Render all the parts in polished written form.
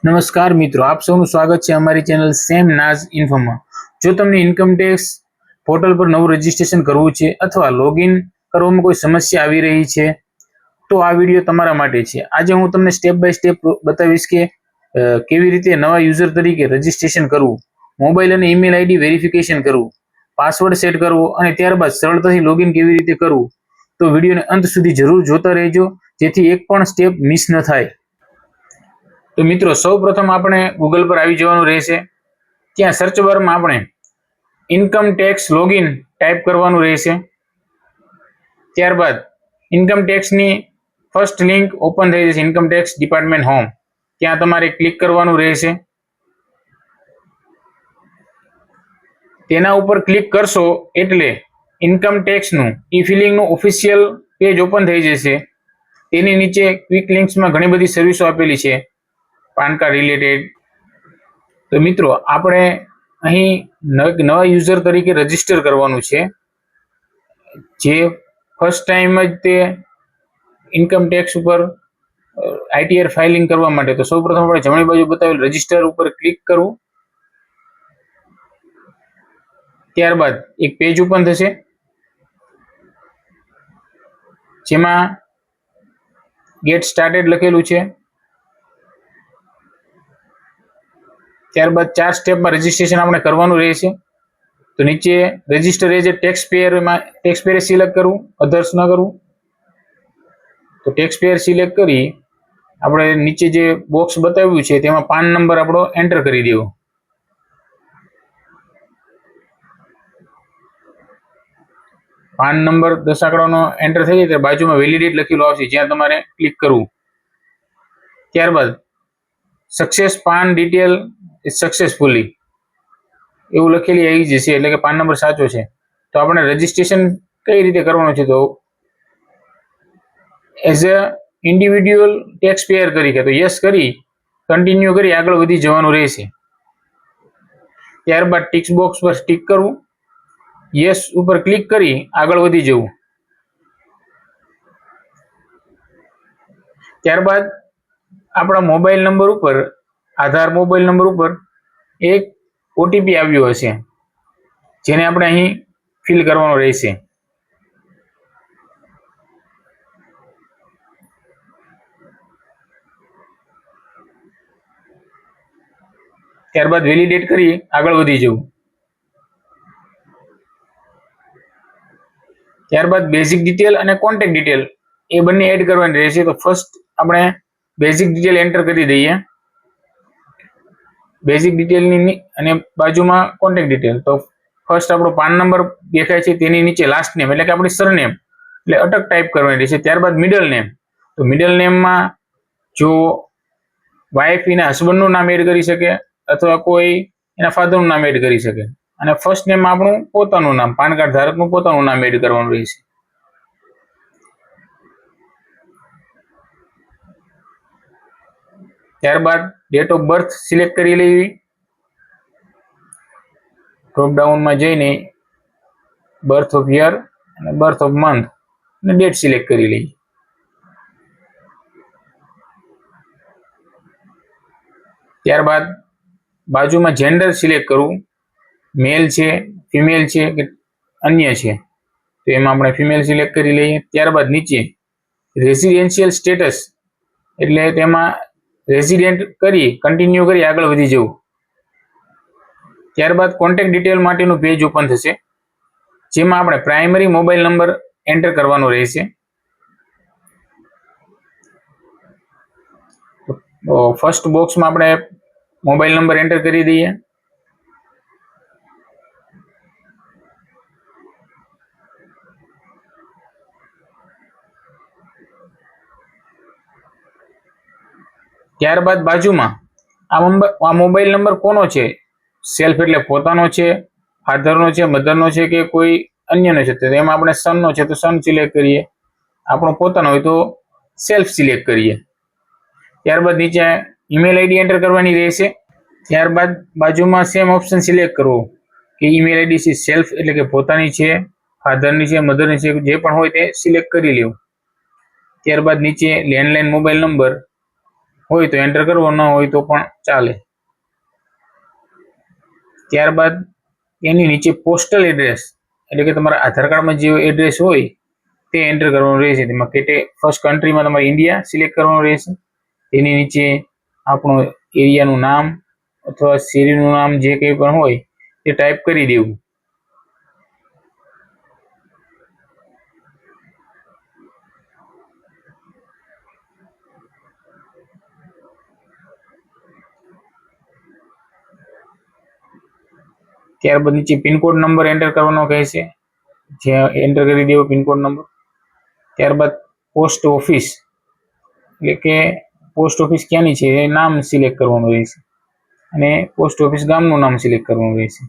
નમસ્કાર મિત્રો, આપ સૌનું સ્વાગત છે અમારી ચેનલ સેમ નાઝ ઇન્ફોમાં। જો તમને ઇન્કમ ટેક્સ પોર્ટલ પર નવું રજીસ્ટ્રેશન કરવું છે અથવા લોગિન કરવામાં કોઈ સમસ્યા આવી રહી છે તો આ વિડીયો તમારા માટે છે। આજે હું તમને સ્ટેપ બાય સ્ટેપ બતાવીશ કે કેવી રીતે નવા યુઝર તરીકે રજીસ્ટ્રેશન કરવું, મોબાઈલ અને ઈમેલ આઈડી વેરિફિકેશન કરવું, પાસવર્ડ સેટ કરવો અને ત્યારબાદ સરળતાથી લોગિન કેવી રીતે કરવું। તો વિડીયોને અંત સુધી જરૂર જોતા રહેજો જેથી એક પણ સ્ટેપ મિસ ન થાય। તો મિત્રો, સૌપ્રથમ આપણે ગૂગલ પર આવી જવાનું રહેશે। ત્યાં સર્ચ બારમાં આપણે ઇન્કમ ટેક્સ લોગિન ટાઈપ કરવાનું રહેશે। ત્યારબાદ ઇન્કમ ટેક્સની ફર્સ્ટ લિંક ઓપન થઈ જશે, ઇન્કમ ટેક્સ ડિપાર્ટમેન્ટ હોમ, ત્યાં તમારે ક્લિક કરવાનું રહેશે। તેના ઉપર ક્લિક કરશો એટલે ઇન્કમ ટેક્સનું ઈ ફિલિંગનું ઓફિશિયલ પેજ ઓપન થઈ જશે। તેની નીચે ક્વિક લિંક્સમાં ઘણી બધી સર્વિસો આપેલી છે, પાન કાર્ડ રિલેટેડ। તો મિત્રો, આપણે અહીં નવા યુઝર તરીકે રજીસ્ટર કરવાનું છે, જે ફર્સ્ટ ટાઈમ જ તે ઇન્કમ ટેક્સ ઉપર આઈટીઆર ફાઇલિંગ કરવા માટે। તો સૌપ્રથમ આપણે જમણી બાજુ બતાવેલ રજીસ્ટર ઉપર ક્લિક કરવું। ત્યારબાદ એક પેજ ઓપન થશે જેમાં ગેટ સ્ટાર્ટેડ લખેલું છે। ત્યારબાદ 4 સ્ટેપમાં રજીસ્ટ્રેશન આપણે કરવાનું રહેશે। તો નીચે register as a tax payer select કરવું, અધર્સ ન કરવું। તો ટેક્સ પેયર સિલેક્ટ કરી આપણે નીચે જે બોક્સ બતાવ્યું છે તેમાં પાન નંબર આપણો એન્ટર કરી દેવો। પાન નંબર 10 આંકડાનો એન્ટર થઈ જાય ત્યારે બાજુમાં વેલિડેટ લખેલું આવશે, જ્યાં તમારે ક્લિક કરવું। ત્યારબાદ સક્સેસ પાન ડિટેલ સક્સેસફુલી એવું લખેલી આવી જશે, એટલે કે પાન નંબર સાચો છે। તો આપણે રજીસ્ટ્રેશન કઈ રીતે કરવાનું છે, તો as a individual tax payer તરીકે તો યસ કરી કન્ટિન્યુ કરી આગળ વધી જવાનું રહેશે। ત્યારબાદ ટિક બોક્સ પર ટિક કરવું, યસ ઉપર ક્લિક કરી આગળ વધી જવું। ત્યારબાદ આપણા મોબાઈલ નંબર ઉપર, આધાર મોબાઈલ નંબર ઉપર એક ઓટીપી આવ્યો હશે, જેને આપણે અહીં ફિલ કરવાનો રહેશે। ત્યારબાદ વેલિડેટ કરી આગળ વધી જવું। ત્યારબાદ બેઝિક ડિટેલ અને કોન્ટેક્ટ ડિટેલ એ બંને એડ કરવાની રહેશે। તો ફર્સ્ટ આપણે બેઝિક ડિટેલ એન્ટર કરી દઈએ, બેઝિક ડિટેલની અને બાજુમાં કોન્ટેક્ટ ડિટેલ। તો ફર્સ્ટ આપણો પાન નંબર દેખાય છે, તેની નીચે લાસ્ટ નેમ એટલે કે આપણી સરનેમ એટલે અટક ટાઈપ કરવાની રહેશે। ત્યારબાદ મિડલ નેમ, તો મિડલ નેમમાં જો વાઇફ એના હસબન્ડનું નામ એડ કરી શકે અથવા કોઈ એના ફાધરનું નામ એડ કરી શકે। અને ફર્સ્ટ નેમમાં આપણું પોતાનું નામ, પાન કાર્ડ ધારકનું પોતાનું નામ એડ કરવાનું રહેશે। ત્યારબાદ ડેટ ઓફ બર્થ સિલેક્ટ કરી લેવી, ડ્રોપ ડાઉનમાં જઈને બર્થ ઓફ યર અને બર્થ ઓફ મંથ અને ડેટ સિલેક્ટ કરી લઈએ। ત્યારબાદ બાજુમાં જેન્ડર સિલેક્ટ કરવું, મેલ છે, ફિમેલ છે કે અન્ય છે, તો એમાં આપણે ફિમેલ સિલેક્ટ કરી લઈએ। ત્યારબાદ નીચે રેસિડેન્શિયલ સ્ટેટસ એટલે તેમાં રેસિડેન્ટ કરી કન્ટિન્યુ કરી આગળ વધી જવું। ત્યારબાદ કોન્ટેક્ટ ડિટેલ માટેનું પેજ ઓપન થશે, જેમાં આપણે પ્રાઇમરી મોબાઈલ નંબર એન્ટર કરવાનો રહેશે। તો ફર્સ્ટ બોક્સમાં આપણે મોબાઈલ નંબર એન્ટર કરી દઈએ। ત્યારબાદ બાજુમાં આ મોબાઈલ નંબર કોનો છે, સેલ્ફ એટલે પોતાનો છે, ફાધરનો છે, મધરનો છે કે કોઈ અન્યનો છે, તો એમાં આપણે સનનો છે તો સન સિલેક્ટ કરીએ, આપણો પોતાનો હોય તો સેલ્ફ સિલેક્ટ કરીએ। ત્યારબાદ નીચે ઈમેલ આઈડી એન્ટર કરવાની રહેશે। ત્યારબાદ બાજુમાં સેમ ઓપ્શન સિલેક્ટ કરવો કે ઈમેલ આઈડી છે સેલ્ફ એટલે કે પોતાની છે, ફાધરની છે, મધરની છે, જે પણ હોય તે સિલેક્ટ કરી લેવું। ત્યારબાદ નીચે લેન્ડલાઇન મોબાઈલ નંબર હોય તો એન્ટર કરવો, ન હોય તો પણ ચાલે. ત્યારબાદ એની નીચે પોસ્ટલ એડ્રેસ એટલે કે તમારા આધાર કાર્ડમાં જે એડ્રેસ હોય તે એન્ટર કરવાનું રહેશે. તેમાં ફર્સ્ટ કન્ટ્રીમાં તમારે ઇન્ડિયા સિલેક્ટ કરવાનું રહેશે. એની નીચે આપણું એરિયાનું નામ અથવા શેરીનું નામ જે કંઈ પણ હોય તે ટાઈપ કરી દેવું. ત્યારબાદ નીચે પિનકોડ નંબર એન્ટર કરવાનો કહેશે, જે એન્ટર કરી દેવો પિનકોડ નંબર. ત્યારબાદ પોસ્ટ ઓફિસ એટલે કે પોસ્ટ ઓફિસ ક્યાંની છે એ નામ સિલેક્ટ કરવાનું રહેશે અને પોસ્ટ ઓફિસ ગામનું નામ સિલેક્ટ કરવાનું રહેશે.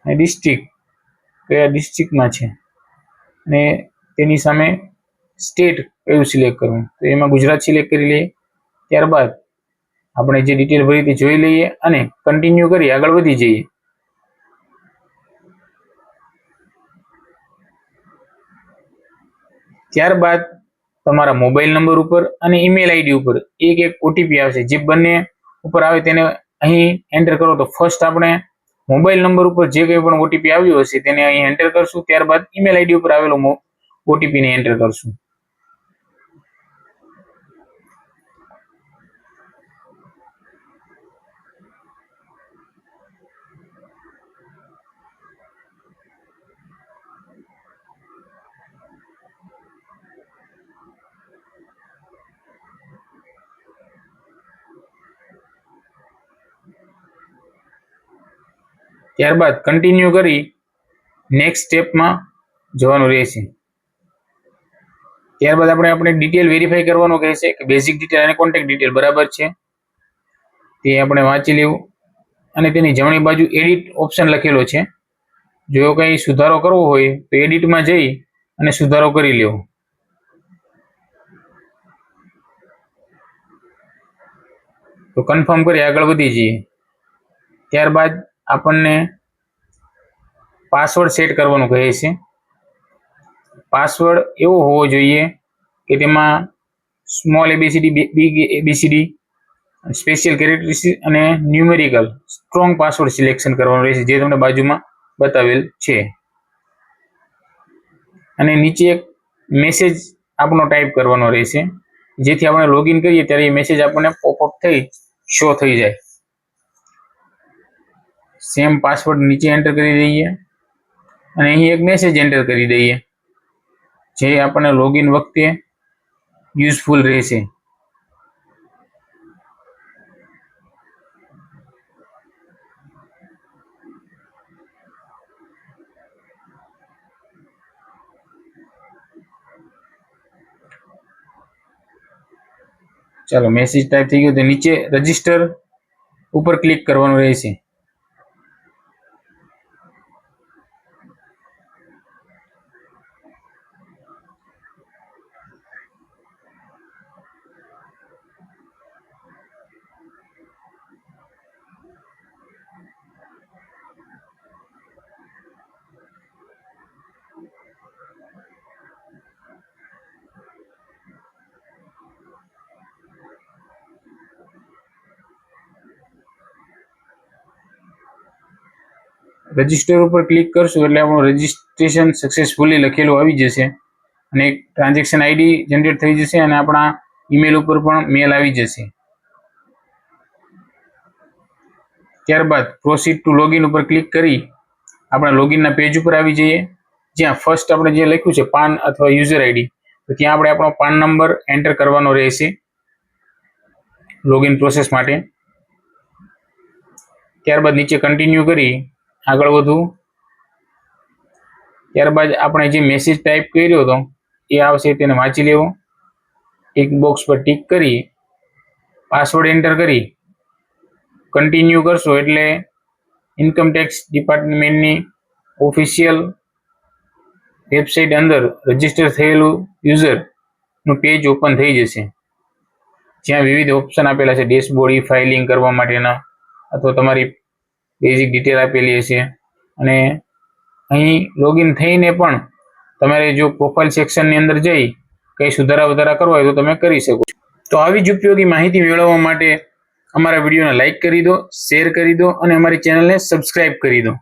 અને ડિસ્ટ્રિક્ટ કયા ડિસ્ટ્રિક્ટમાં છે અને તેની સામે સ્ટેટ કયું સિલેક્ટ કરવું, તો એમાં ગુજરાત સિલેક્ટ કરી લઈએ. ત્યારબાદ આપણે જે ડિટેલ ભરી તે જોઈ લઈએ અને કન્ટિન્યુ કરી આગળ વધી જઈએ. ત્યારબાદ તમારા મોબાઈલ નંબર ઉપર અને ઈમેલ આઈડી ઉપર એક ઓટીપી આવશે. જે બંને ઉપર આવે તેને અહીં એન્ટર કરો. તો ફર્સ્ટ આપણે મોબાઈલ નંબર ઉપર જે કંઈ પણ ઓટીપી આવ્યો હશે તેને અહીં એન્ટર કરશું. ત્યારબાદ ઈમેલ આઈડી ઉપર આવેલો ઓટીપી ને એન્ટર કરશું. ત્યારબાદ કન્ટિન્યુ કરી નેક્સ્ટ સ્ટેપમાં જવાનું રહેશે. ત્યારબાદ આપણે ડિટેલ વેરીફાઈ કરવાનું કહેશે કે બેઝિક ડિટેલ અને કોન્ટેક્ટ ડિટેલ બરાબર છે તે આપણે વાંચી લેવું. અને તેની જમણી બાજુ એડિટ ઓપ્શન લખેલો છે. જો કંઈ સુધારો કરવો હોય તો એડિટમાં જઈ અને સુધારો કરી લેવો. તો કન્ફર્મ કરી આગળ વધી જઈએ. ત્યારબાદ આપણને પાસવર્ડ સેટ કરવાનું કહે છે. પાસવર્ડ એવો હોવો જોઈએ કે તેમાં small A B C D, big A B C D, special characteristic અને ન્યુમેરિકલ સ્ટ્રોંગ પાસવર્ડ સિલેક્શન કરવાનું રહેશે, જે તમને બાજુમાં બતાવેલ છે. અને નીચે એક મેસેજ આપણો ટાઈપ કરવાનો રહેશે, જેથી આપણે લોગિન કરીએ ત્યારે એ મેસેજ આપણને પોપઅપ થઈ શો થઈ જાય. સેમ પાસવર્ડ નીચે એન્ટર કરી દઈએ અને અહીં એક મેસેજ એન્ટર કરી દઈએ, જે આપણને લોગિન વખતે યુઝફુલ રહેશે. ચાલો, મેસેજ ટાઈપ થઈ ગયો. તો નીચે રજીસ્ટર ઉપર ક્લિક કરવાનું રહેશે. રજીસ્ટર ઉપર ક્લિક કરશું એટલે આપણું રજીસ્ટ્રેશન સક્સેસફુલી લખેલું આવી જશે અને એક ટ્રાન્ઝેક્શન આઈડી જનરેટ થઈ જશે અને આપણા ઈમેલ ઉપર પણ મેલ આવી જશે. ત્યારબાદ પ્રોસીડ ટુ લોગિન ઉપર ક્લિક કરી આપણે લોગિનના પેજ ઉપર આવી જઈએ, જ્યાં ફર્સ્ટ આપણે જે લખ્યું છે પાન અથવા યુઝર આઈડી, તો ત્યાં આપણે આપણો પાન નંબર એન્ટર કરવાનો રહેશે લોગિન પ્રોસેસ માટે. ત્યારબાદ નીચે કન્ટિન્યુ કરી આગળ વધવું. ત્યારબાદ આપણે જે મેસેજ ટાઈપ કર્યો હતો એ આવશે, તેને વાંચી લેવો. ટિક બોક્સ પર ટિક કરી પાસવર્ડ એન્ટર કરી કન્ટિન્યુ કરશો એટલે ઇન્કમટેક્સ ડિપાર્ટમેન્ટની ઓફિશિયલ વેબસાઇટ અંદર રજીસ્ટર થયેલું યુઝરનું પેજ ઓપન થઈ જશે, જ્યાં વિવિધ ઓપ્શન આપેલા છે. ડેશબોર્ડ, ઈ ફાઇલિંગ કરવા માટેના અથવા તમારી બેઝિક ડિટેલ આપેલી હશે. અને અહીં લોગિન થઈને પણ તમારે જો પ્રોફાઇલ સેક્શનની અંદર જઈ કંઈ સુધારા વધારા કરવા હોય તો તમે કરી શકો છો. તો આવી જ ઉપયોગી માહિતી મેળવવા માટે અમારા વિડીયોને લાઈક કરી દો, શેર કરી દો અને અમારી ચેનલને સબસ્ક્રાઇબ કરી દો.